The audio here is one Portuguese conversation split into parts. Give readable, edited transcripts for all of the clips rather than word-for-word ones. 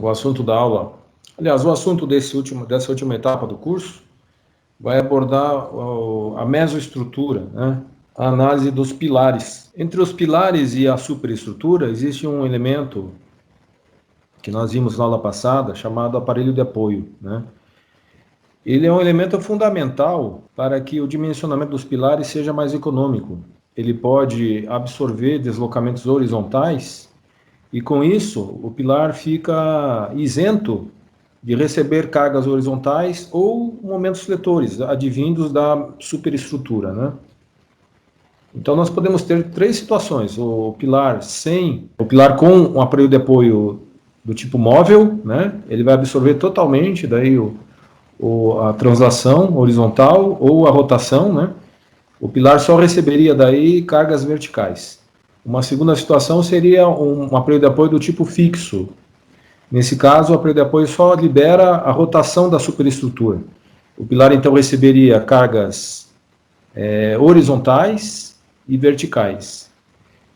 o assunto da aula, aliás, o assunto dessa última etapa do curso vai abordar a mesoestrutura, né? A análise dos pilares. Entre os pilares e a superestrutura existe um elemento que nós vimos na aula passada, chamado aparelho de apoio, né? Ele é um elemento fundamental para que o dimensionamento dos pilares seja mais econômico. Ele pode absorver deslocamentos horizontais e, com isso, o pilar fica isento de receber cargas horizontais ou momentos fletores advindos da superestrutura, né? Então, nós podemos ter três situações: o pilar com um aparelho de apoio do tipo móvel, né? Ele vai absorver totalmente daí a translação horizontal ou a rotação, né? O pilar só receberia daí cargas verticais. Uma segunda situação seria um aparelho de apoio do tipo fixo. Nesse caso, o aparelho de apoio só libera a rotação da superestrutura. O pilar, então, receberia cargas horizontais e verticais.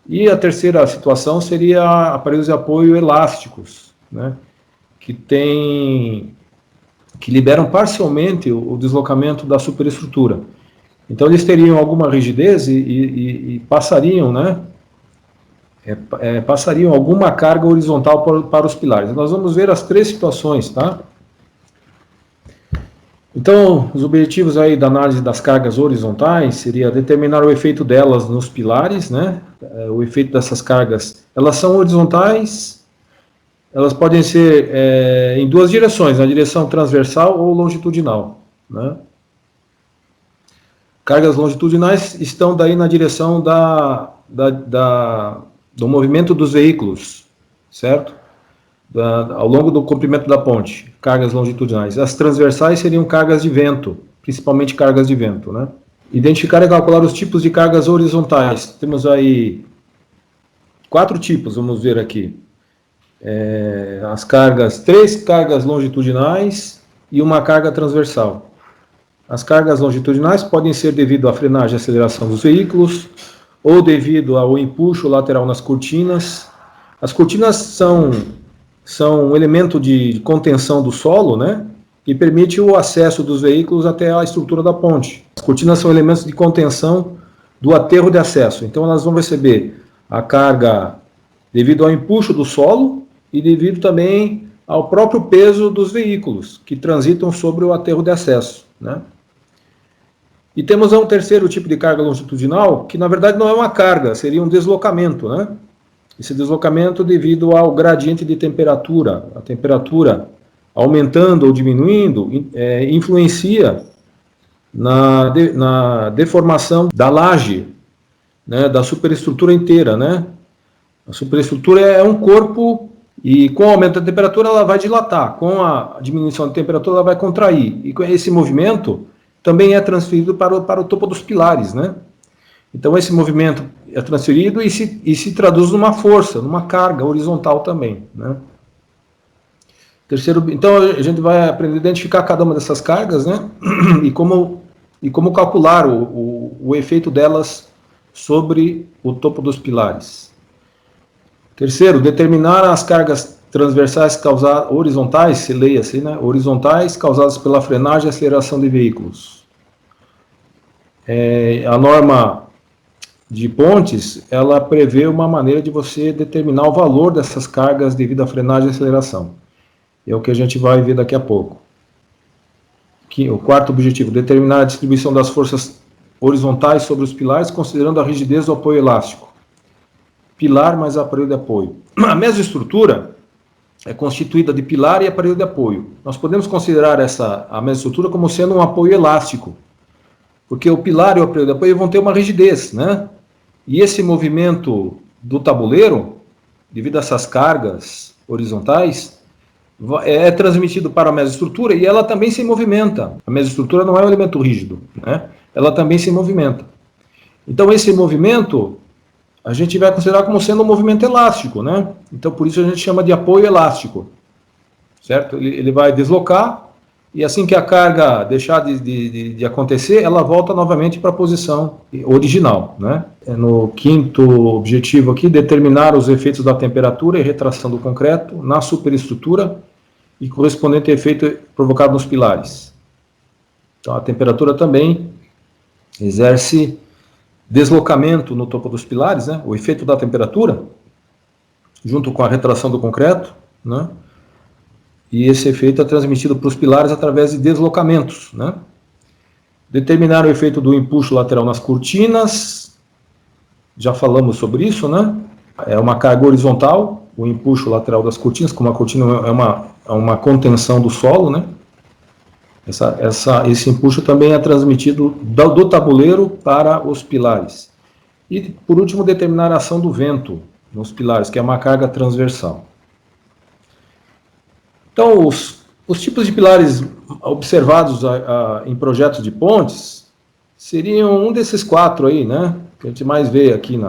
E a terceira situação seria aparelhos de apoio elásticos, né, que liberam parcialmente o deslocamento da superestrutura. Então, eles teriam alguma rigidez e passariam, né, passariam alguma carga horizontal para os pilares. Nós vamos ver as três situações, tá? Então, os objetivos aí da análise das cargas horizontais seria determinar o efeito delas nos pilares, né? O efeito dessas cargas, elas são horizontais, elas podem ser em duas direções, na direção transversal ou longitudinal, né? Cargas longitudinais estão daí na direção do movimento dos veículos, certo? Ao longo do comprimento da ponte, cargas longitudinais. As transversais seriam cargas de vento, principalmente cargas de vento, né? Identificar e calcular os tipos de cargas horizontais. Temos aí 4 tipos, vamos ver aqui. Três cargas longitudinais e uma carga transversal. As cargas longitudinais podem ser devido à frenagem e aceleração dos veículos, ou devido ao empuxo lateral nas cortinas. As cortinas são um elemento de contenção do solo, né, que permite o acesso dos veículos até a estrutura da ponte. As cortinas são elementos de contenção do aterro de acesso. Então, elas vão receber a carga devido ao empuxo do solo e devido também ao próprio peso dos veículos que transitam sobre o aterro de acesso, né? E temos um terceiro tipo de carga longitudinal, que na verdade não é uma carga, seria um deslocamento, né? Esse deslocamento devido ao gradiente de temperatura. A temperatura aumentando ou diminuindo influencia na deformação da laje, né, da superestrutura inteira, né? A superestrutura é um corpo e com o aumento da temperatura ela vai dilatar, com a diminuição da temperatura ela vai contrair. E com esse movimento também é transferido para o topo dos pilares, né? Então, esse movimento é transferido e se traduz numa força, numa carga horizontal também, né? Então, a gente vai aprender a identificar cada uma dessas cargas, né? E como calcular o efeito delas sobre o topo dos pilares. Terceiro, determinar as cargas transversais horizontais, se leia assim, né? Horizontais causadas pela frenagem e aceleração de veículos. A norma de pontes, ela prevê uma maneira de você determinar o valor dessas cargas devido à frenagem e aceleração. É o que a gente vai ver daqui a pouco. O quarto objetivo, determinar a distribuição das forças horizontais sobre os pilares, considerando a rigidez do apoio elástico. Pilar mais aparelho de apoio. A mesoestrutura é constituída de pilar e aparelho de apoio. Nós podemos considerar a mesoestrutura como sendo um apoio elástico, porque o pilar e o aparelho de apoio vão ter uma rigidez, né? E esse movimento do tabuleiro, devido a essas cargas horizontais, é transmitido para a mesoestrutura e ela também se movimenta. A mesoestrutura não é um elemento rígido, né? Ela também se movimenta. Então, esse movimento a gente vai considerar como sendo um movimento elástico, né? Então, por isso a gente chama de apoio elástico, certo? Ele vai deslocar e assim que a carga deixar de acontecer, ela volta novamente para a posição original, né? No quinto objetivo aqui, determinar os efeitos da temperatura e retração do concreto na superestrutura e correspondente efeito provocado nos pilares. Então, a temperatura também exerce deslocamento no topo dos pilares, né? O efeito da temperatura, junto com a retração do concreto, né? E esse efeito é transmitido para os pilares através de deslocamentos, né? Determinar o efeito do empuxo lateral nas cortinas, já falamos sobre isso, né? É uma carga horizontal, o empuxo lateral das cortinas, como a cortina é uma contenção do solo, né? Esse empuxo também é transmitido do tabuleiro para os pilares. E, por último, determinar a ação do vento nos pilares, que é uma carga transversal. Então, os tipos de pilares observados em projetos de pontes seriam um desses quatro aí, né? Que a gente mais vê aqui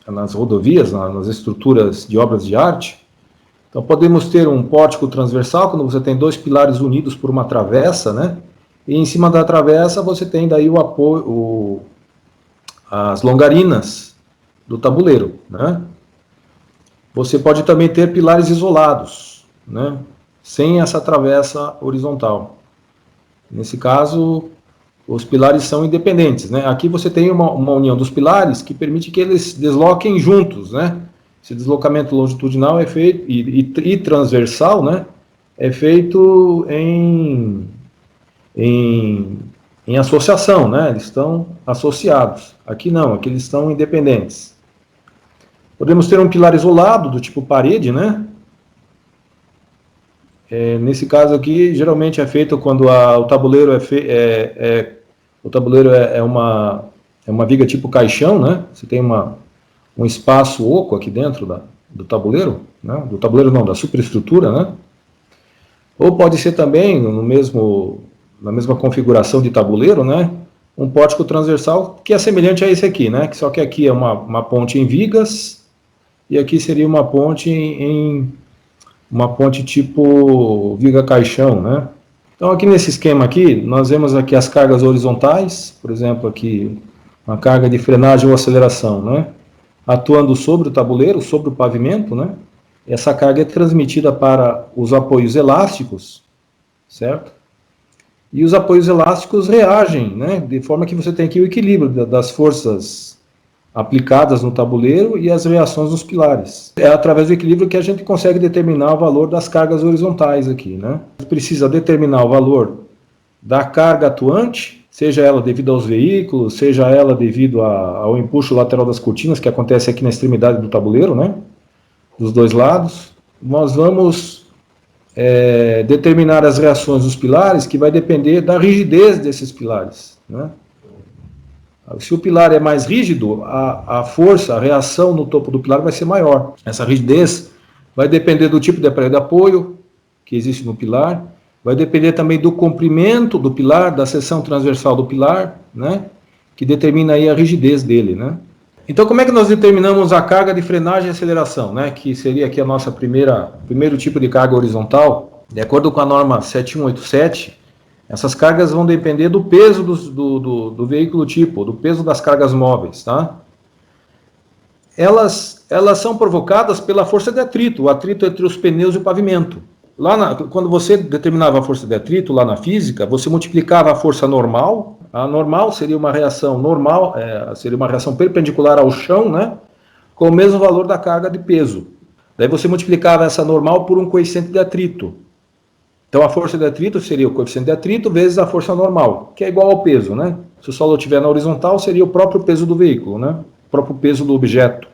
nas rodovias, nas estruturas de obras de arte. Então, podemos ter um pórtico transversal, quando você tem dois pilares unidos por uma travessa, né? E em cima da travessa você tem daí o apoio, as longarinas do tabuleiro, né? Você pode também ter pilares isolados, né? Sem essa travessa horizontal. Nesse caso, os pilares são independentes, né? Aqui você tem uma união dos pilares que permite que eles desloquem juntos, né? Esse deslocamento longitudinal é feito, e transversal, né? É feito em associação, né? Eles estão associados. Aqui não, aqui eles estão independentes. Podemos ter um pilar isolado, do tipo parede, né? Nesse caso aqui, geralmente é feito quando o tabuleiro é uma viga tipo caixão, né? Você tem um espaço oco aqui dentro do tabuleiro, né? Do tabuleiro não, da superestrutura, né? Ou pode ser também, na mesma configuração de tabuleiro, né? Um pórtico transversal que é semelhante a esse aqui, né? Só que aqui é uma ponte em vigas e aqui seria uma ponte uma ponte tipo viga caixão, né? Então aqui nesse esquema aqui, nós vemos aqui as cargas horizontais, por exemplo aqui uma carga de frenagem ou aceleração, né? Atuando sobre o tabuleiro, sobre o pavimento, né? Essa carga é transmitida para os apoios elásticos, certo? E os apoios elásticos reagem, né? De forma que você tem aqui o equilíbrio das forças aplicadas no tabuleiro e as reações dos pilares. É através do equilíbrio que a gente consegue determinar o valor das cargas horizontais aqui, né? Precisa determinar o valor da carga atuante, seja ela devido aos veículos, seja ela devido ao empuxo lateral das cortinas, que acontece aqui na extremidade do tabuleiro, né? Dos dois lados. Nós vamos determinar as reações dos pilares, que vai depender da rigidez desses pilares, né? Se o pilar é mais rígido, a força, a reação no topo do pilar vai ser maior. Essa rigidez vai depender do tipo de aparelho de apoio que existe no pilar, vai depender também do comprimento do pilar, da seção transversal do pilar, né, que determina aí a rigidez dele, né. Então, como é que nós determinamos a carga de frenagem e aceleração, né, que seria aqui a nossa primeiro tipo de carga horizontal? De acordo com a norma 7187, essas cargas vão depender do peso do veículo tipo, do peso das cargas móveis, tá? Elas são provocadas pela força de atrito, o atrito entre os pneus e o pavimento. Quando você determinava a força de atrito lá na física, você multiplicava a força normal. A normal seria uma reação normal, seria uma reação perpendicular ao chão, né? Com o mesmo valor da carga de peso. Daí você multiplicava essa normal por um coeficiente de atrito. Então, a força de atrito seria o coeficiente de atrito vezes a força normal, que é igual ao peso, né? Se o solo estiver na horizontal, seria o próprio peso do veículo, né? O próprio peso do objeto.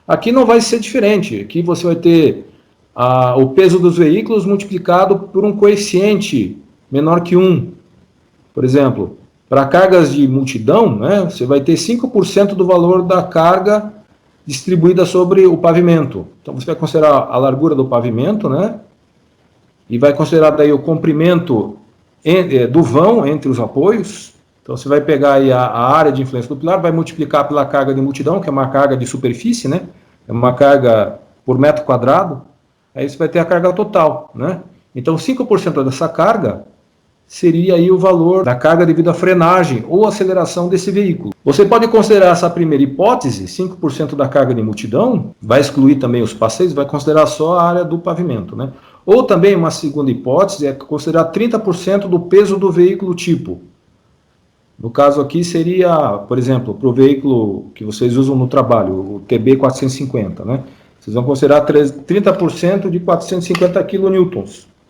Aqui não vai ser diferente. Aqui você vai ter o peso dos veículos multiplicado por um coeficiente menor que 1. Por exemplo, para cargas de multidão, né? Você vai ter 5% do valor da carga distribuída sobre o pavimento. Então, você vai considerar a largura do pavimento, né? E vai considerar daí o comprimento do vão entre os apoios. Então, você vai pegar aí a área de influência do pilar, vai multiplicar pela carga de multidão, que é uma carga de superfície, né? É uma carga por metro quadrado. Aí você vai ter a carga total, né? Então, 5% dessa carga seria aí o valor da carga devido à frenagem ou aceleração desse veículo. Você pode considerar essa primeira hipótese, 5% da carga de multidão, vai excluir também os passeios, vai considerar só a área do pavimento, né? Ou também uma segunda hipótese é considerar 30% do peso do veículo tipo. No caso aqui seria, por exemplo, para o veículo que vocês usam no trabalho, o TB 450, né? Vocês vão considerar 30% de 450 kN,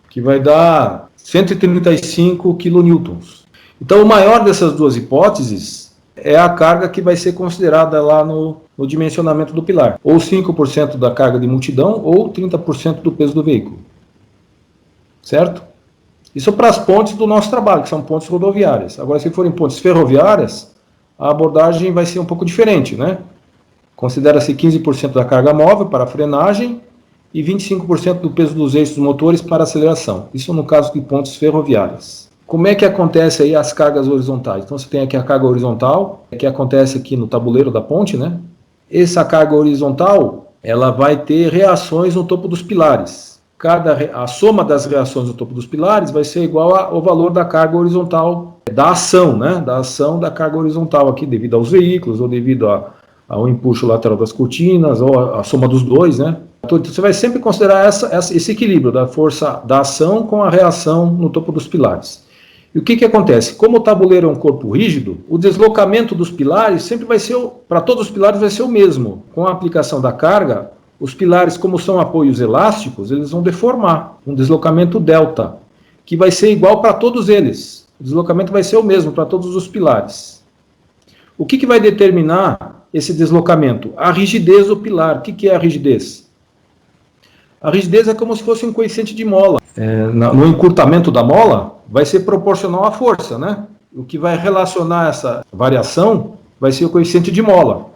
que vai dar 135 kN. Então, o maior dessas duas hipóteses é a carga que vai ser considerada lá no dimensionamento do pilar. Ou 5% da carga de multidão, ou 30% do peso do veículo. Certo? Isso para as pontes do nosso trabalho, que são pontes rodoviárias. Agora, se forem pontes ferroviárias, a abordagem vai ser um pouco diferente, né? Considera-se 15% da carga móvel para a frenagem e 25% do peso dos eixos motores para aceleração. Isso no caso de pontes ferroviárias. Como é que acontece aí as cargas horizontais? Então você tem aqui a carga horizontal, que acontece aqui no tabuleiro da ponte, né? Essa carga horizontal, ela vai ter reações no topo dos pilares. A soma das reações no topo dos pilares vai ser igual ao valor da carga horizontal, da ação, né? Da ação da carga horizontal aqui, devido aos veículos, ou devido ao empuxo lateral das cortinas, ou a soma dos dois, né? Então, você vai sempre considerar esse equilíbrio da força da ação com a reação no topo dos pilares. E o que acontece? Como o tabuleiro é um corpo rígido, o deslocamento dos pilares sempre vai ser, para todos os pilares, vai ser o mesmo. Com a aplicação da carga, os pilares, como são apoios elásticos, eles vão deformar um deslocamento delta, que vai ser igual para todos eles. O deslocamento vai ser o mesmo para todos os pilares. O que vai determinar esse deslocamento? A rigidez do pilar. O que é a rigidez? A rigidez é como se fosse um coeficiente de mola. No encurtamento da mola, vai ser proporcional à força, né? O que vai relacionar essa variação vai ser o coeficiente de mola,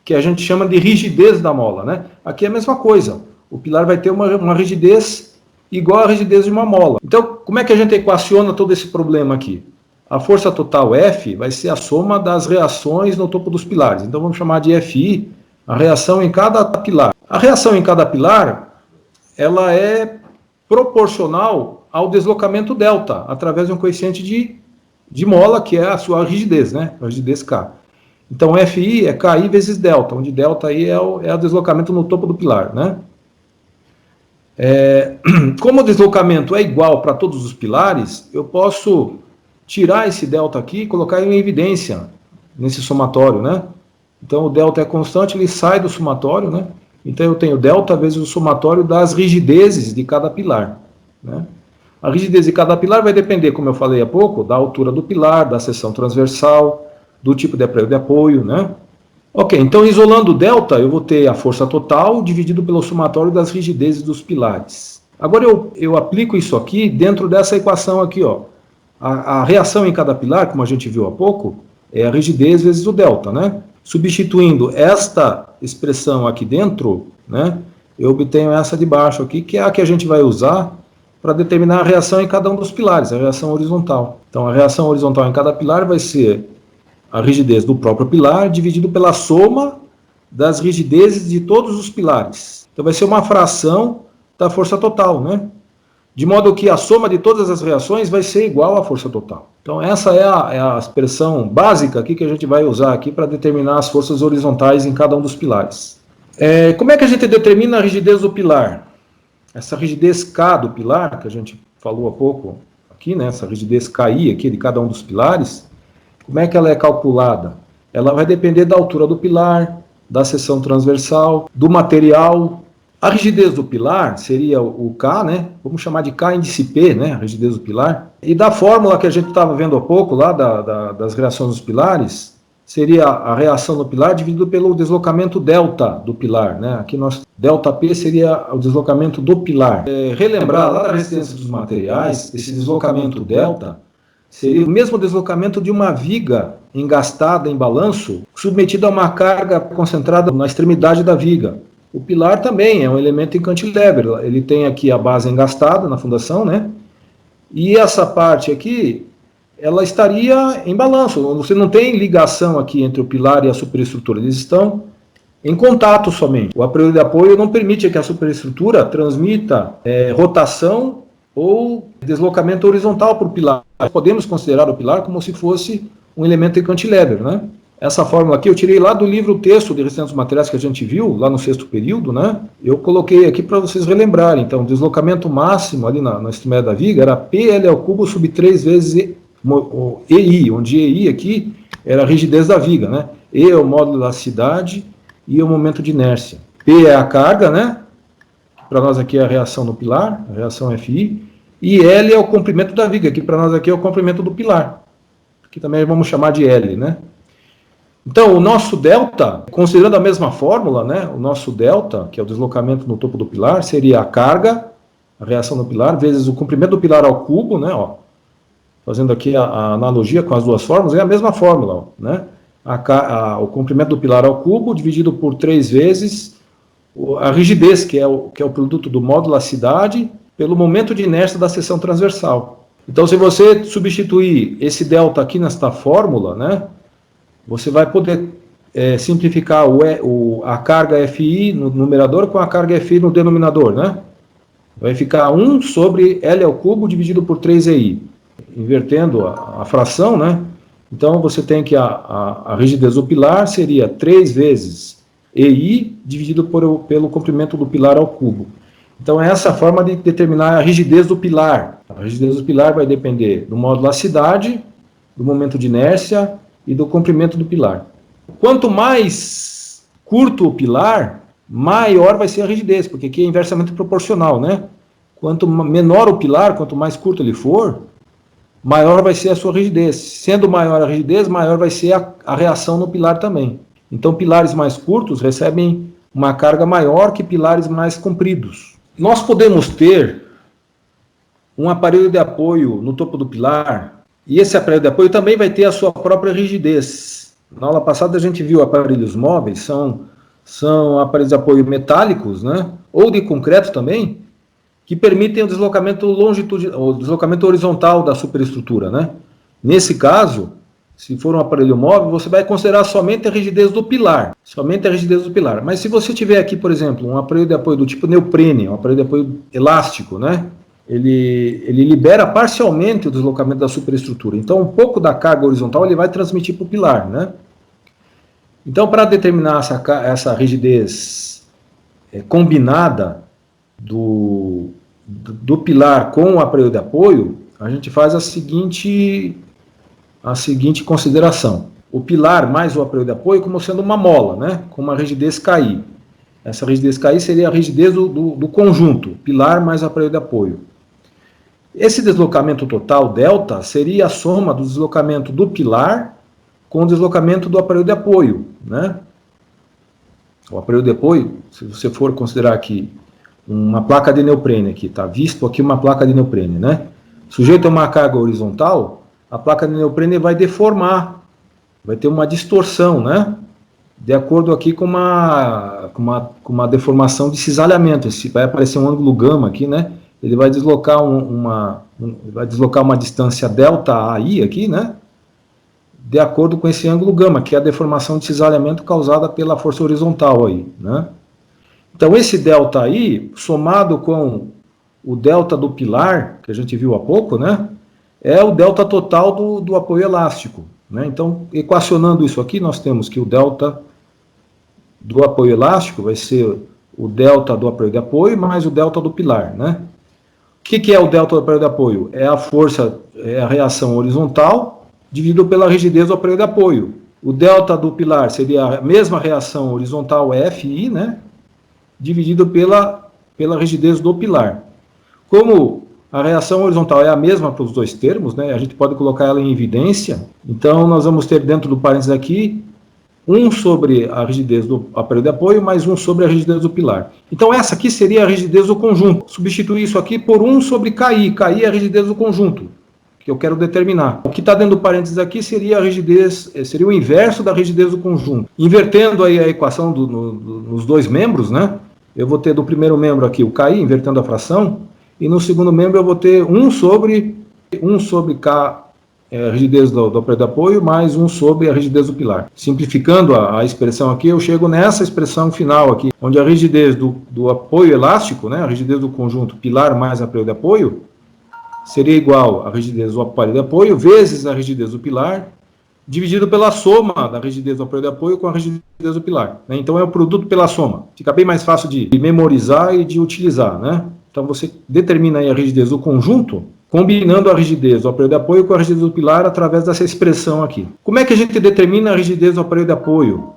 que a gente chama de rigidez da mola, né? Aqui é a mesma coisa. O pilar vai ter uma rigidez igual à rigidez de uma mola. Então, como é que a gente equaciona todo esse problema aqui? A força total F vai ser a soma das reações no topo dos pilares. Então, vamos chamar de FI, a reação em cada pilar. A reação em cada pilar, ela é proporcional ao deslocamento delta, através de um coeficiente de mola, que é a sua rigidez, né? A rigidez K. Então, FI é KI vezes delta, onde delta aí é o deslocamento no topo do pilar, né? Como o deslocamento é igual para todos os pilares, eu posso tirar esse delta aqui e colocar em evidência nesse somatório, né? Então, o delta é constante, ele sai do somatório, né? Então, eu tenho delta vezes o somatório das rigidezes de cada pilar, né? A rigidez de cada pilar vai depender, como eu falei há pouco, da altura do pilar, da seção transversal, do tipo de aparelho de apoio, né? Ok, então isolando o delta, eu vou ter a força total dividido pelo somatório das rigidezes dos pilares. Agora eu aplico isso aqui dentro dessa equação aqui, ó. A reação em cada pilar, como a gente viu há pouco, é a rigidez vezes o delta, né? Substituindo esta expressão aqui dentro, né? Eu obtenho essa de baixo aqui, que é a que a gente vai usar para determinar a reação em cada um dos pilares, a reação horizontal. Então, a reação horizontal em cada pilar vai ser a rigidez do próprio pilar dividido pela soma das rigidezes de todos os pilares. Então vai ser uma fração da força total, né? De modo que a soma de todas as reações vai ser igual à força total. Então essa é a expressão básica aqui que a gente vai usar aqui para determinar as forças horizontais em cada um dos pilares. Como é que a gente determina a rigidez do pilar? Essa rigidez K do pilar, que a gente falou há pouco aqui, né? Essa rigidez KI aqui de cada um dos pilares, como é que ela é calculada? Ela vai depender da altura do pilar, da seção transversal, do material. A rigidez do pilar seria o K, né? Vamos chamar de K índice P, né? A rigidez do pilar. E da fórmula que a gente estava vendo há pouco, lá das reações dos pilares, seria a reação no pilar dividido pelo deslocamento delta do pilar, né? Aqui delta P seria o deslocamento do pilar. Relembrar lá da resistência dos materiais, esse deslocamento delta seria o mesmo deslocamento de uma viga engastada em balanço, submetida a uma carga concentrada na extremidade da viga. O pilar também é um elemento em cantilever, ele tem aqui a base engastada na fundação, né? E essa parte aqui, ela estaria em balanço, você não tem ligação aqui entre o pilar e a superestrutura, eles estão em contato somente. O aparelho de apoio não permite que a superestrutura transmita rotação ou deslocamento horizontal para o pilar. Podemos considerar o pilar como se fosse um elemento de cantilever, né? Essa fórmula aqui eu tirei lá do livro texto de restantes materiais que a gente viu, lá no sexto período, né? Eu coloquei aqui para vocês relembrarem. Então, o deslocamento máximo ali na extremidade da viga era PL ao cubo sobre 3 vezes EI, onde EI aqui era a rigidez da viga, né? E é o módulo de elasticidade e o momento de inércia. P é a carga, né? Para nós aqui é a reação no pilar, a reação FI. E L é o comprimento da viga, que para nós aqui é o comprimento do pilar. Que também vamos chamar de L, né? Então, o nosso delta, considerando a mesma fórmula, né, o nosso delta, que é o deslocamento no topo do pilar, seria a carga, a reação no pilar, vezes o comprimento do pilar ao cubo, né, ó, fazendo aqui a analogia com as duas fórmulas, é a mesma fórmula, ó, né, o comprimento do pilar ao cubo dividido por 3 vezes a rigidez, que é o produto do módulo elasticidade, pelo momento de inércia da seção transversal. Então, se você substituir esse delta aqui nesta fórmula, né, você vai poder simplificar a carga FI no numerador com a carga FI no denominador, né? Vai ficar 1 sobre L ao cubo dividido por 3EI. Invertendo a fração, né? Então, você tem que a rigidez do pilar seria 3 vezes EI dividido pelo comprimento do pilar ao cubo. Então, é essa a forma de determinar a rigidez do pilar. A rigidez do pilar vai depender do módulo elasticidade, do momento de inércia e do comprimento do pilar. Quanto mais curto o pilar, maior vai ser a rigidez, porque aqui é inversamente proporcional, né? Quanto menor o pilar, quanto mais curto ele for, maior vai ser a sua rigidez. Sendo maior a rigidez, maior vai ser a reação no pilar também. Então, pilares mais curtos recebem uma carga maior que pilares mais compridos. Nós podemos ter um aparelho de apoio no topo do pilar, e esse aparelho de apoio também vai ter a sua própria rigidez. Na aula passada a gente viu aparelhos móveis, são aparelhos de apoio metálicos, né, ou de concreto também, que permitem o deslocamento o deslocamento horizontal da superestrutura, né. Nesse caso, se for um aparelho móvel, você vai considerar somente a rigidez do pilar, somente a rigidez do pilar. Mas se você tiver aqui, por exemplo, um aparelho de apoio do tipo neoprene, um aparelho de apoio elástico, né, ele libera parcialmente o deslocamento da superestrutura. Então, um pouco da carga horizontal ele vai transmitir para o pilar, né? Então, para determinar essa rigidez combinada do pilar com o aparelho de apoio, a gente faz a seguinte consideração. O pilar mais o aparelho de apoio como sendo uma mola, né? Com uma rigidez KI. Essa rigidez KI seria a rigidez do conjunto, pilar mais aparelho de apoio. Esse deslocamento total, delta, seria a soma do deslocamento do pilar com o deslocamento do aparelho de apoio, né? O aparelho de apoio, se você for considerar aqui uma placa de neoprene, aqui, tá visto aqui uma placa de neoprene, né? Sujeito a uma carga horizontal, a placa de neoprene vai deformar, vai ter uma distorção, né? De acordo aqui com uma deformação de cisalhamento. Vai aparecer um ângulo gama aqui, né? Ele vai deslocar uma distância delta AI aqui, né? De acordo com esse ângulo gama, que é a deformação de cisalhamento causada pela força horizontal aí, né? Então, esse delta aí, somado com o delta do pilar, que a gente viu há pouco, né? É o delta total do apoio elástico, né? Então, equacionando isso aqui, nós temos que o delta do apoio elástico vai ser o delta do aparelho de apoio mais o delta do pilar, né? O que é o delta do aparelho de apoio? É a força, é a reação horizontal dividido pela rigidez do aparelho de apoio. O delta do pilar seria a mesma reação horizontal FI, né? Dividido pela rigidez do pilar. Como a reação horizontal é a mesma para os dois termos, né? A gente pode colocar ela em evidência. Então, nós vamos ter dentro do parênteses aqui 1 sobre a rigidez do aparelho de apoio, mais 1 sobre a rigidez do pilar. Então, essa aqui seria a rigidez do conjunto. Substituir isso aqui por 1 sobre KI. KI é a rigidez do conjunto, que eu quero determinar. O que está dentro do parênteses aqui seria a rigidez, seria o inverso da rigidez do conjunto. Invertendo aí a equação nos dois membros, né? Eu vou ter do primeiro membro aqui o KI, invertendo a fração, e no segundo membro eu vou ter 1 sobre K, a rigidez do aparelho de apoio, mais 1 sobre a rigidez do pilar. Simplificando a expressão aqui, eu chego nessa expressão final aqui, onde a rigidez do apoio elástico, né, a rigidez do conjunto pilar mais aparelho de apoio, seria igual à rigidez do aparelho de apoio vezes a rigidez do pilar, dividido pela soma da rigidez do aparelho de apoio com a rigidez do pilar, né? Então é o produto pela soma. Fica bem mais fácil de memorizar e de utilizar, né? Então você determina aí a rigidez do conjunto, combinando a rigidez do aparelho de apoio com a rigidez do pilar através dessa expressão aqui. Como é que a gente determina a rigidez do aparelho de apoio?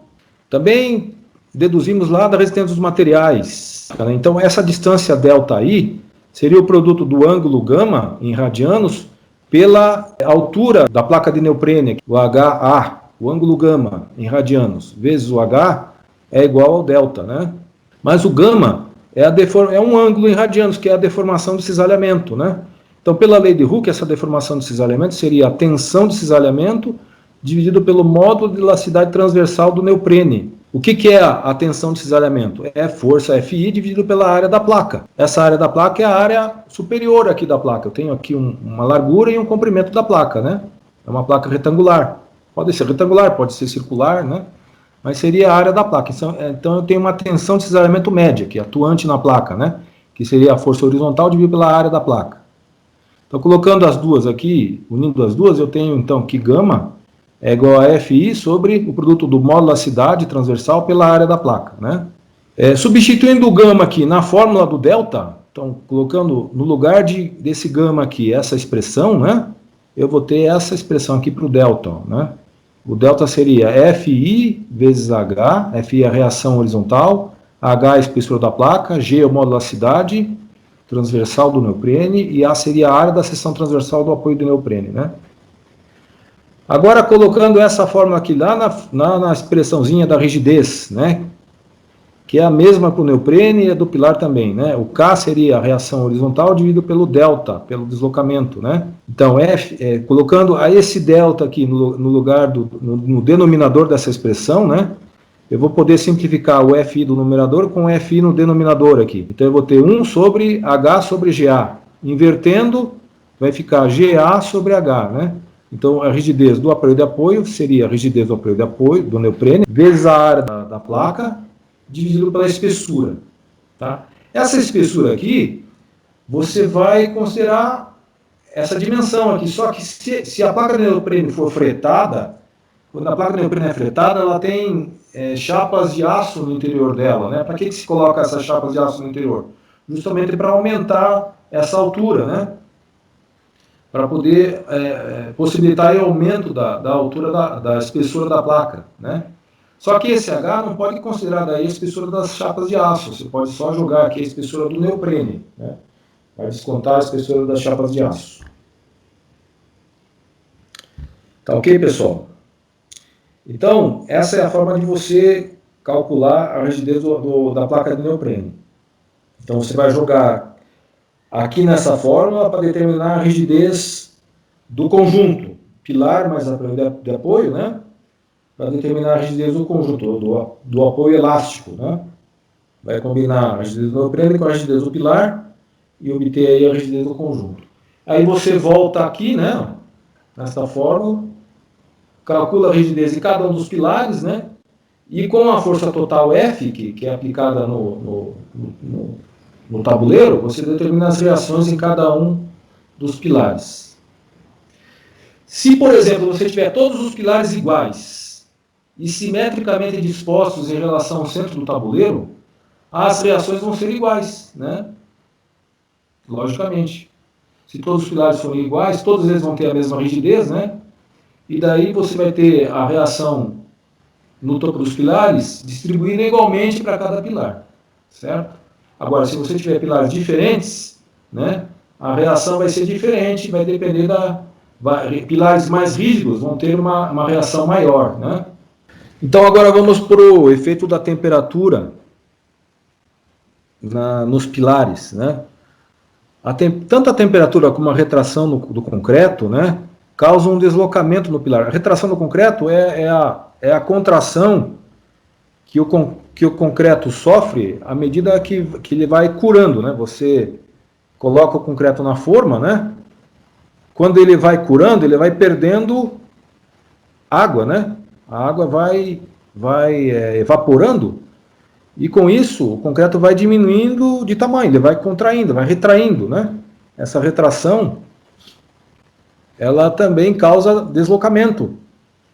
Também deduzimos lá da resistência dos materiais. Então essa distância delta aí seria o produto do ângulo gama em radianos pela altura da placa de neoprene, o HA, o ângulo gama em radianos, vezes o H é igual ao delta, né? Mas o gama é um ângulo em radianos, que é a deformação de cisalhamento, né? Então, pela lei de Hooke, essa deformação de cisalhamento seria a tensão de cisalhamento dividido pelo módulo de elasticidade transversal do neoprene. O que é a tensão de cisalhamento? É força Fi dividido pela área da placa. Essa área da placa é a área superior aqui da placa. Eu tenho aqui uma largura e um comprimento da placa, né? É uma placa retangular. Pode ser retangular, pode ser circular, né? Mas seria a área da placa. Então eu tenho uma tensão de cisalhamento média, que é atuante na placa, né? Que seria a força horizontal dividida pela área da placa. Então, colocando as duas aqui, unindo as duas, eu tenho então que gama é igual a Fi sobre o produto do módulo da elasticidade transversal pela área da placa, né? Substituindo o gama aqui na fórmula do delta, então colocando no lugar desse gama aqui essa expressão, né? Eu vou ter essa expressão aqui para o delta, né? O delta seria Fi vezes H, Fi é a reação horizontal, H é a espessura da placa, G é o módulo da elasticidade transversal do neoprene e A seria a área da seção transversal do apoio do neoprene, né? Agora, colocando essa fórmula aqui lá na expressãozinha da rigidez, né? Que é a mesma para o neoprene e a do pilar também, né? O K seria a reação horizontal dividido pelo delta, pelo deslocamento, né? Então, colocando esse delta aqui no lugar no denominador dessa expressão, né? Eu vou poder simplificar o Fi do numerador com o Fi no denominador aqui. Então, eu vou ter 1 sobre H sobre GA. Invertendo, vai ficar GA sobre H, né? Então, a rigidez do aparelho de apoio seria a rigidez do aparelho de apoio, do neoprene, vezes a área da placa, dividido pela espessura. Tá? Essa espessura aqui, você vai considerar essa dimensão aqui. Só que se a placa de neoprene for fretada, quando a placa de neoprene é fretada, ela tem chapas de aço no interior dela. Né? Para que se coloca essas chapas de aço no interior? Justamente para aumentar essa altura, né? Para poder possibilitar o aumento da altura da espessura da placa, né? Só que esse H não pode considerar daí a espessura das chapas de aço, você pode só jogar aqui a espessura do neoprene, né? Vai descontar a espessura das chapas de aço. Tá ok, pessoal? Então, essa é a forma de você calcular a rigidez da placa de neoprene. Então, você vai jogar aqui nessa fórmula para determinar a rigidez do conjunto, pilar mais aparelho de apoio, né? Para determinar a rigidez do conjunto, do apoio elástico, né? Vai combinar a rigidez do neoprene com a rigidez do pilar e obter aí a rigidez do conjunto. Aí você volta aqui, né? Nesta fórmula, calcula a rigidez de cada um dos pilares, né? E com a força total F, que é aplicada no tabuleiro, você determina as reações em cada um dos pilares. Se, por exemplo, você tiver todos os pilares iguais e simetricamente dispostos em relação ao centro do tabuleiro, as reações vão ser iguais, né? Logicamente. Se todos os pilares forem iguais, todos eles vão ter a mesma rigidez, né? E daí você vai ter a reação no topo dos pilares distribuída igualmente para cada pilar, certo? Agora, se você tiver pilares diferentes, né, a reação vai ser diferente, vai depender pilares mais rígidos vão ter uma reação maior, né? Então, agora vamos para o efeito da temperatura nos pilares, né? Tanto a temperatura como a retração do concreto, né, causam um deslocamento no pilar. A retração do concreto é a contração que o concreto sofre à medida que ele vai curando, né? Você coloca o concreto na forma, né? Quando ele vai curando, ele vai perdendo água, né? A água vai evaporando e com isso o concreto vai diminuindo de tamanho, ele vai contraindo, vai retraindo, né? Essa retração ela também causa deslocamento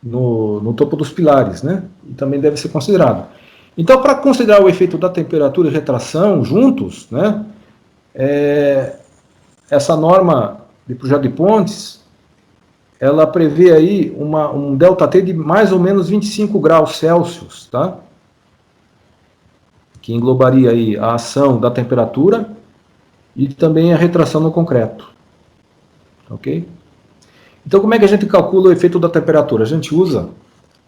no topo dos pilares, né? E também deve ser considerado. Então, para considerar o efeito da temperatura e retração juntos, né? Essa norma de projeto de pontes, ela prevê aí um ΔT de mais ou menos 25 graus Celsius, tá? Que englobaria aí a ação da temperatura e também a retração no concreto. Ok? Então, como é que a gente calcula o efeito da temperatura? A gente usa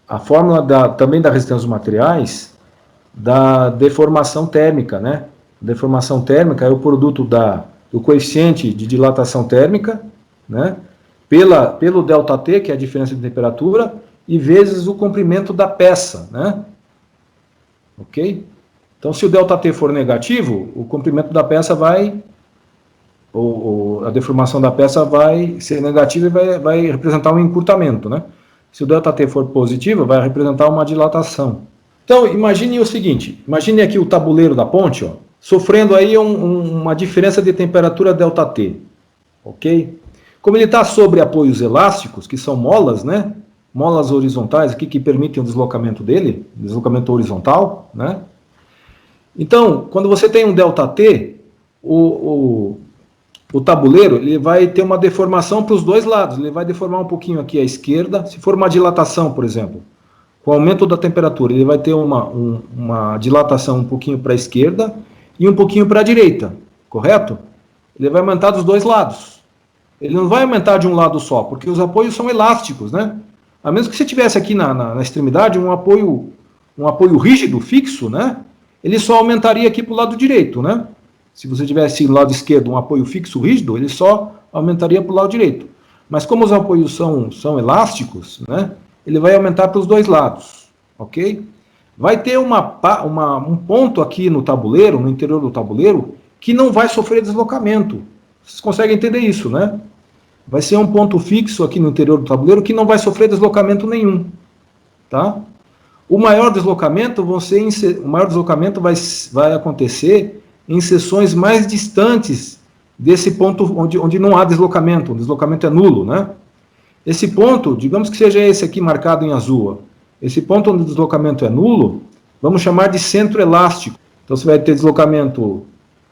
a fórmula também da resistência dos materiais, da deformação térmica, né? Deformação térmica é o produto do coeficiente de dilatação térmica, né? Pelo ΔT, que é a diferença de temperatura, e vezes o comprimento da peça, né? Ok? Então, se o ΔT for negativo, o comprimento da peça vai, a deformação da peça vai ser negativa e vai representar um encurtamento, né? Se o ΔT for positivo, vai representar uma dilatação. Então, imagine o seguinte, imagine aqui o tabuleiro da ponte, ó, sofrendo aí uma diferença de temperatura ΔT, ok? Como ele está sobre apoios elásticos, que são molas, né? Molas horizontais aqui que permitem o deslocamento dele, deslocamento horizontal, né? Então, quando você tem um ΔT, o tabuleiro ele vai ter uma deformação para os dois lados, ele vai deformar um pouquinho aqui à esquerda, se for uma dilatação, por exemplo, com o aumento da temperatura, ele vai ter uma dilatação um pouquinho para a esquerda e um pouquinho para a direita, correto? Ele vai aumentar dos dois lados. Ele não vai aumentar de um lado só, porque os apoios são elásticos, né? A menos que você tivesse aqui na extremidade um apoio rígido, fixo, né? Ele só aumentaria aqui para o lado direito, né? Se você tivesse no lado esquerdo um apoio fixo, rígido, ele só aumentaria para o lado direito. Mas como os apoios são elásticos, né? Ele vai aumentar para os dois lados, ok? Vai ter um ponto aqui no tabuleiro, no interior do tabuleiro, que não vai sofrer deslocamento. Vocês conseguem entender isso, né? Vai ser um ponto fixo aqui no interior do tabuleiro que não vai sofrer deslocamento nenhum, tá? O maior deslocamento vai acontecer em seções mais distantes desse ponto onde não há deslocamento, o deslocamento é nulo, né? Esse ponto, digamos que seja esse aqui marcado em azul, ó. Esse ponto onde o deslocamento é nulo, vamos chamar de centro elástico. Então você vai ter deslocamento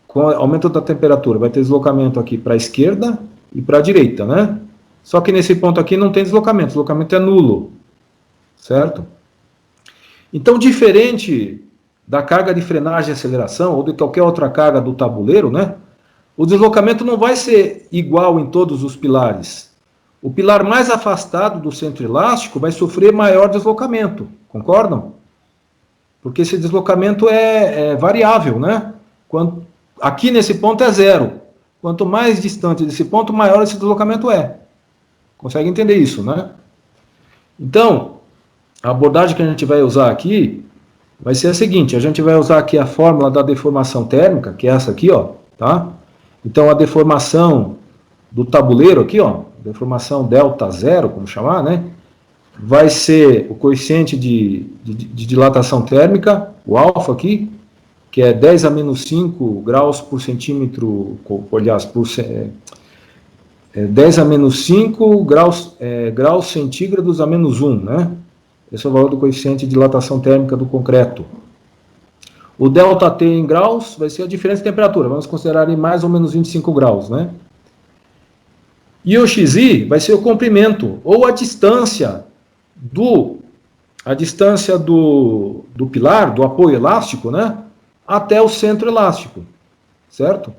com aumento da temperatura, vai ter deslocamento aqui para a esquerda e para a direita, né? Só que nesse ponto aqui não tem deslocamento, o deslocamento é nulo, certo? Então, diferente da carga de frenagem e aceleração, ou de qualquer outra carga do tabuleiro, né? O deslocamento não vai ser igual em todos os pilares. O pilar mais afastado do centro elástico vai sofrer maior deslocamento, concordam? Porque esse deslocamento é variável, né? Aqui nesse ponto é zero. Quanto mais distante desse ponto, maior esse deslocamento é. Consegue entender isso, né? Então, a abordagem que a gente vai usar aqui vai ser a seguinte, a gente vai usar aqui a fórmula da deformação térmica, que é essa aqui, ó, tá? Então, a deformação do tabuleiro aqui, ó, deformação ΔZ, como chamar, né? Vai ser o coeficiente de dilatação térmica, o alfa aqui, que é 10 a menos 5 graus por centímetro, aliás, 10 a menos 5 graus centígrados a menos 1, né? Esse é o valor do coeficiente de dilatação térmica do concreto. O ΔT em graus vai ser a diferença de temperatura, vamos considerar em mais ou menos 25 graus, né? E o XI vai ser o comprimento, ou a distância do pilar, do apoio elástico, né? Até o centro elástico, certo?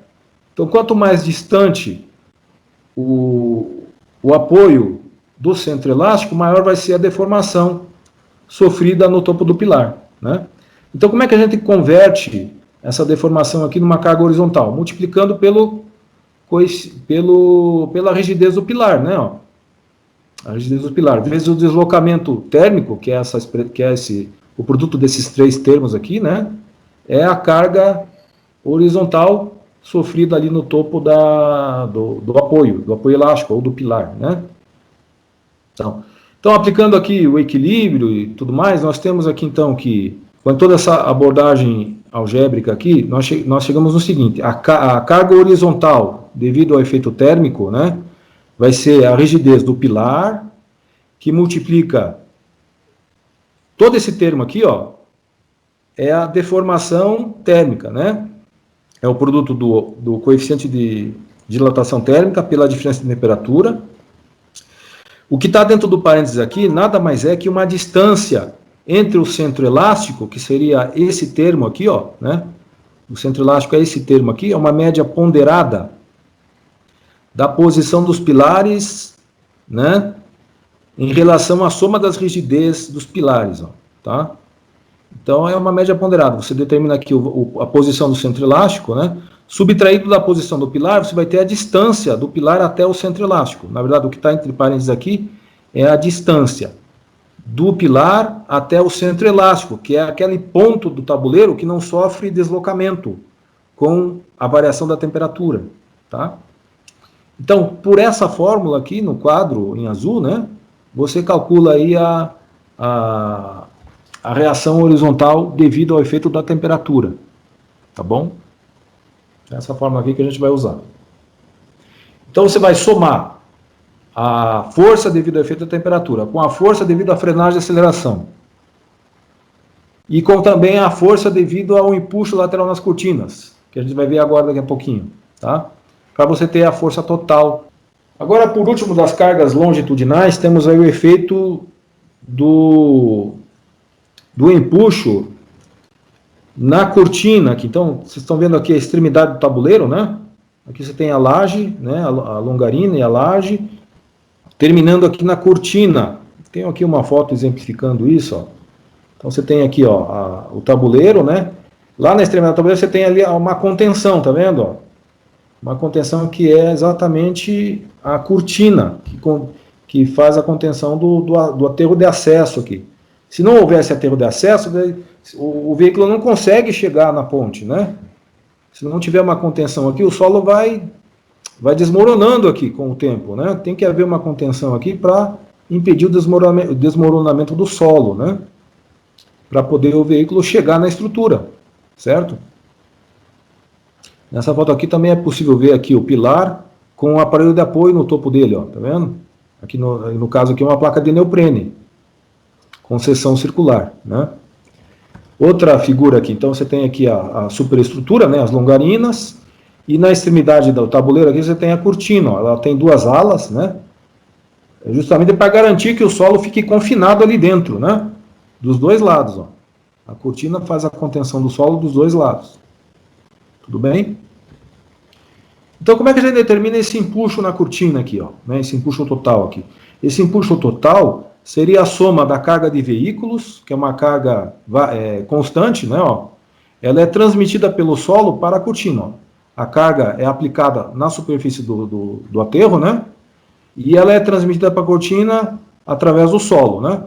Então, quanto mais distante o apoio do centro elástico, maior vai ser a deformação sofrida no topo do pilar, né? Então, como é que a gente converte essa deformação aqui numa carga horizontal? Multiplicando pela rigidez do pilar, né? Ó. A rigidez do pilar, vezes o deslocamento térmico, que é o produto desses três termos aqui, né? É a carga horizontal sofrida ali no topo do apoio elástico ou do pilar, né? Então, aplicando aqui o equilíbrio e tudo mais, nós temos aqui então que, com toda essa abordagem algébrica aqui, nós chegamos no seguinte, a carga horizontal, devido ao efeito térmico, né, vai ser a rigidez do pilar, que multiplica todo esse termo aqui, ó, é a deformação térmica, né? É o produto do coeficiente de dilatação térmica pela diferença de temperatura. O que está dentro do parênteses aqui nada mais é que uma distância entre o centro elástico, que seria esse termo aqui, ó, né? O centro elástico é esse termo aqui, é uma média ponderada da posição dos pilares, né? Em relação à soma das rigidez dos pilares, ó, tá? Então, é uma média ponderada. Você determina aqui a posição do centro elástico, né? Subtraído da posição do pilar, você vai ter a distância do pilar até o centro elástico. Na verdade, o que está entre parênteses aqui é a distância do pilar até o centro elástico, que é aquele ponto do tabuleiro que não sofre deslocamento com a variação da temperatura, tá? Então, por essa fórmula aqui no quadro em azul, né? Você calcula aí a reação horizontal devido ao efeito da temperatura, tá bom? Essa fórmula aqui que a gente vai usar. Então você vai somar a força devido ao efeito da temperatura com a força devido à frenagem e aceleração. E com também a força devido ao empuxo lateral nas cortinas, que a gente vai ver agora daqui a pouquinho, tá? Para você ter a força total. Agora, por último, das cargas longitudinais, temos aí o efeito do empuxo na cortina aqui. Então, vocês estão vendo aqui a extremidade do tabuleiro, né? Aqui você tem a laje, né? A longarina e a laje, terminando aqui na cortina. Tenho aqui uma foto exemplificando isso, ó. Então você tem aqui, ó, o tabuleiro, né? Lá na extremidade do tabuleiro você tem ali uma contenção, tá vendo, ó? Uma contenção que é exatamente a cortina, que faz a contenção do aterro de acesso aqui. Se não houvesse aterro de acesso, o veículo não consegue chegar na ponte, né? Se não tiver uma contenção aqui, o solo vai desmoronando aqui com o tempo, né? Tem que haver uma contenção aqui para impedir o desmoronamento do solo, né? Para poder o veículo chegar na estrutura, certo? Nessa foto aqui também é possível ver aqui o pilar com o aparelho de apoio no topo dele, ó, tá vendo? Aqui no caso aqui é uma placa de neoprene, com seção circular, né? Outra figura aqui, então você tem aqui a superestrutura, né, as longarinas, e na extremidade do tabuleiro aqui você tem a cortina, ó, ela tem duas alas, né? Justamente para garantir que o solo fique confinado ali dentro, né? Dos dois lados, ó. A cortina faz a contenção do solo dos dois lados. Tudo bem? Então, como é que a gente determina esse empuxo na cortina aqui, ó, né? Esse empuxo total aqui. Esse empuxo total seria a soma da carga de veículos, que é uma carga constante, né? Ó. Ela é transmitida pelo solo para a cortina. Ó. A carga é aplicada na superfície do aterro, né? E ela é transmitida para a cortina através do solo, né?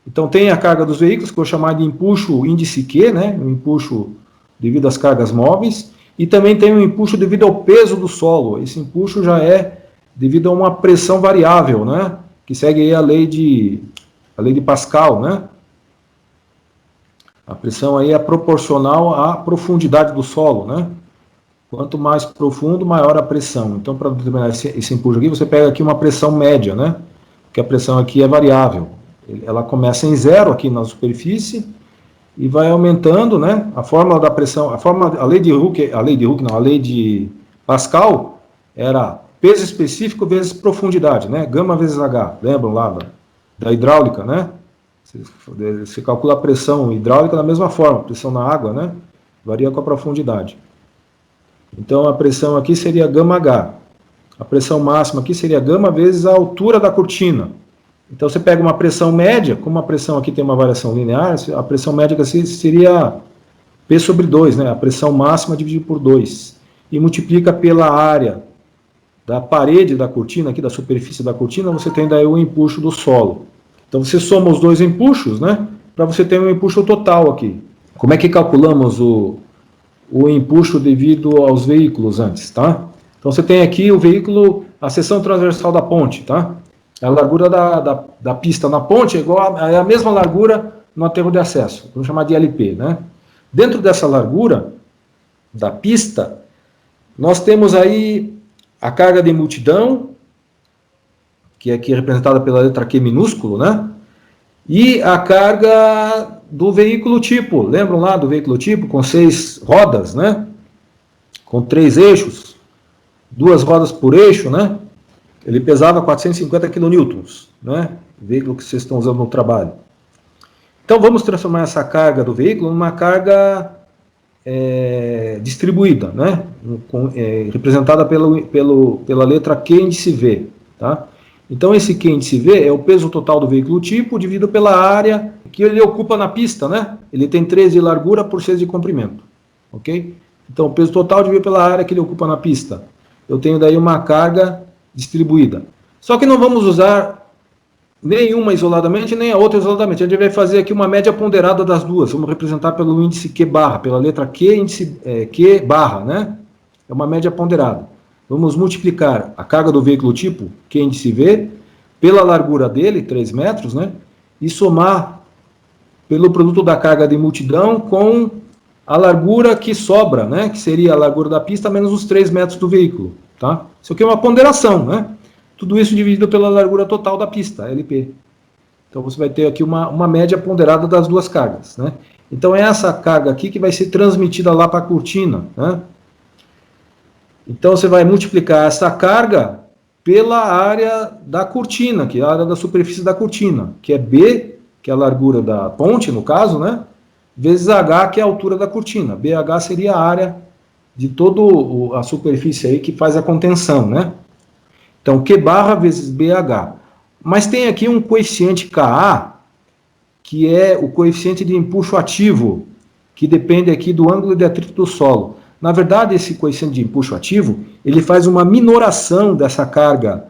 Então tem a carga dos veículos, que eu vou chamar de empuxo índice Q, né? O empuxo devido às cargas móveis. E também tem um empuxo devido ao peso do solo. Esse empuxo já é devido a uma pressão variável, né? Que segue aí a lei de Pascal, né? A pressão aí é proporcional à profundidade do solo, né? Quanto mais profundo, maior a pressão. Então, para determinar esse empuxo aqui, você pega aqui uma pressão média, né? Porque a pressão aqui é variável. Ela começa em zero aqui na superfície e vai aumentando, né? A fórmula da pressão, a lei de Pascal era peso específico vezes profundidade, né? Gama vezes H, lembram lá da hidráulica, né? Você calcula a pressão hidráulica da mesma forma, pressão na água, né? Varia com a profundidade. Então a pressão aqui seria gama H. A pressão máxima aqui seria gama vezes a altura da cortina. Então você pega uma pressão média, como a pressão aqui tem uma variação linear, a pressão média aqui seria P sobre 2, né? A pressão máxima dividido por 2. E multiplica pela área da parede da cortina, aqui da superfície da cortina, você tem daí o empuxo do solo. Então você soma os dois empuxos, né? Para você ter um empuxo total aqui. Como é que calculamos o empuxo devido aos veículos antes, tá? Então você tem aqui o veículo, a seção transversal da ponte, tá? A largura da pista na ponte é a mesma largura no aterro de acesso, vamos chamar de LP, né? Dentro dessa largura da pista, nós temos aí a carga de multidão que é aqui representada pela letra Q minúsculo, né? E a carga do veículo tipo, lembram lá do veículo tipo com 6 rodas, né? Com 3 eixos, 2 rodas por eixo, né? Ele pesava 450 kN, né? O veículo que vocês estão usando no trabalho. Então vamos transformar essa carga do veículo numa carga distribuída, né? Representada pela letra Q índice V, tá? Então esse Q índice V é o peso total do veículo tipo dividido pela área que ele ocupa na pista, né? Ele tem 13 de largura por 6 de comprimento, ok? Então o peso total dividido pela área que ele ocupa na pista. Eu tenho daí uma carga distribuída. Só que não vamos usar nenhuma isoladamente, nem a outra isoladamente. A gente vai fazer aqui uma média ponderada das duas. Vamos representar pelo índice Q barra, pela letra Q, índice Q barra, né? É uma média ponderada. Vamos multiplicar a carga do veículo tipo, Q índice V, pela largura dele, 3 metros, né? E somar pelo produto da carga de multidão com a largura que sobra, né? Que seria a largura da pista menos os 3 metros do veículo, tá? Isso aqui é uma ponderação, né? Tudo isso dividido pela largura total da pista, LP. Então você vai ter aqui uma média ponderada das duas cargas, né? Então é essa carga aqui que vai ser transmitida lá para a cortina, né? Então você vai multiplicar essa carga pela área da cortina, que é a área da superfície da cortina, que é B, que é a largura da ponte, no caso, né? Vezes H, que é a altura da cortina. BH seria a área de toda a superfície aí que faz a contenção, né? Então, Q barra vezes BH. Mas tem aqui um coeficiente Ka, que é o coeficiente de empuxo ativo, que depende aqui do ângulo de atrito do solo. Na verdade, esse coeficiente de empuxo ativo, ele faz uma minoração dessa carga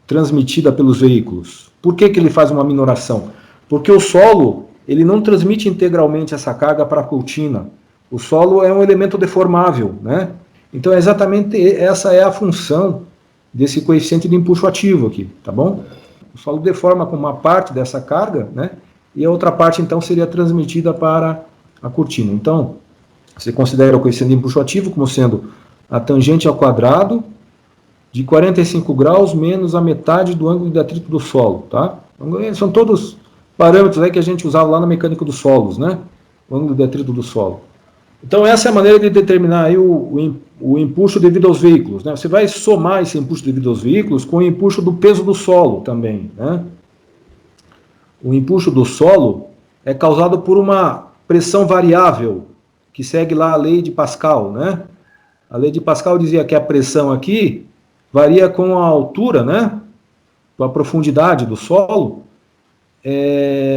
transmitida pelos veículos. Por que ele faz uma minoração? Porque o solo, ele não transmite integralmente essa carga para a cortina. O solo é um elemento deformável, né? Então, exatamente essa é a função desse coeficiente de empuxo ativo aqui, tá bom? O solo deforma com uma parte dessa carga, né? E a outra parte, então, seria transmitida para a cortina. Então, você considera o coeficiente de empuxo ativo como sendo a tangente ao quadrado de 45 graus menos a metade do ângulo de atrito do solo, tá? Então, são todos parâmetros aí que a gente usava lá na mecânica dos solos, né? O ângulo de atrito do solo. Então, essa é a maneira de determinar aí o empuxo devido aos veículos, né? Você vai somar esse empuxo devido aos veículos com o empuxo do peso do solo também, né? O empuxo do solo é causado por uma pressão variável, que segue lá a lei de Pascal, né? A lei de Pascal dizia que a pressão aqui varia com a altura, né? Com a profundidade do solo,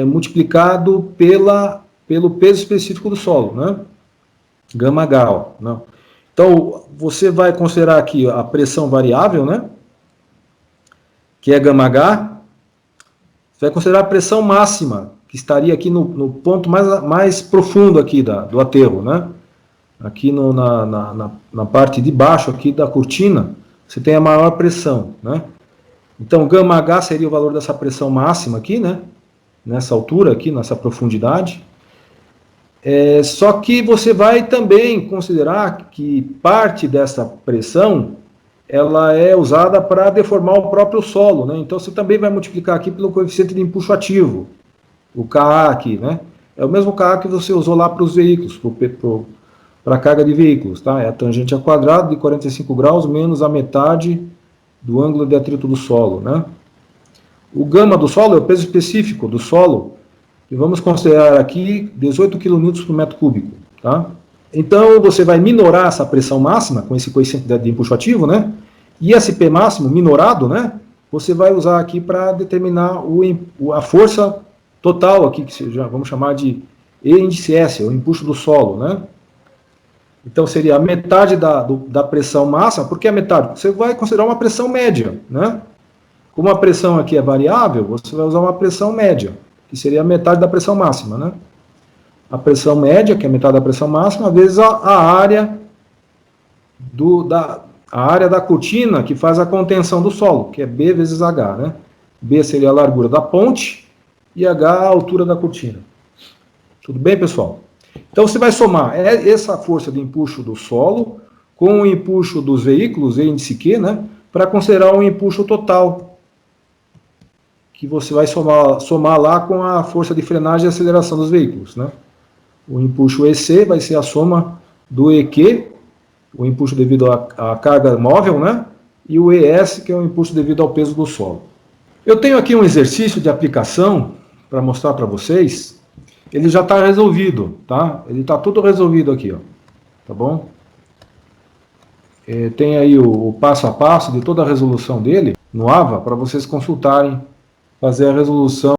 multiplicado pelo peso específico do solo, né? Gama H, não. Então, você vai considerar aqui a pressão variável, né? Que é gama H. Você vai considerar a pressão máxima, que estaria aqui no ponto mais profundo aqui do aterro, né? Aqui na parte de baixo aqui da cortina, você tem a maior pressão, né? Então, gama H seria o valor dessa pressão máxima aqui, né? Nessa altura aqui, nessa profundidade. Só que você vai também considerar que parte dessa pressão ela é usada para deformar o próprio solo, né? Então você também vai multiplicar aqui pelo coeficiente de empuxo ativo, o Ka aqui, né? É o mesmo Ka que você usou lá para os veículos, para a carga de veículos, tá? É a tangente ao quadrado de 45 graus menos a metade do ângulo de atrito do solo, né? O gama do solo é o peso específico do solo, e vamos considerar aqui 18 kN por metro cúbico, tá? Então, você vai minorar essa pressão máxima com esse coeficiente de empuxo ativo, né? E esse P máximo minorado, né? Você vai usar aqui para determinar a força total aqui, que vamos chamar de E índice S, o empuxo do solo, né? Então, seria a metade da pressão máxima. Por que a metade? Você vai considerar uma pressão média, né? Como a pressão aqui é variável, você vai usar uma pressão média, que seria a metade da pressão máxima, né? A pressão média, que é a metade da pressão máxima, vezes a área da cortina que faz a contenção do solo, que é B vezes H, né? B seria a largura da ponte e H a altura da cortina. Tudo bem, pessoal? Então você vai somar essa força de empuxo do solo com o empuxo dos veículos, E índice Q, né? Para considerar um empuxo total que você vai somar lá com a força de frenagem e aceleração dos veículos, né? O empuxo EC vai ser a soma do EQ, o empuxo devido à carga móvel, né? E o ES, que é o empuxo devido ao peso do solo. Eu tenho aqui um exercício de aplicação para mostrar para vocês. Ele já está resolvido, tá? Ele está tudo resolvido aqui, ó. Tá bom? Tem aí o passo a passo de toda a resolução dele no AVA para vocês consultarem, fazer a resolução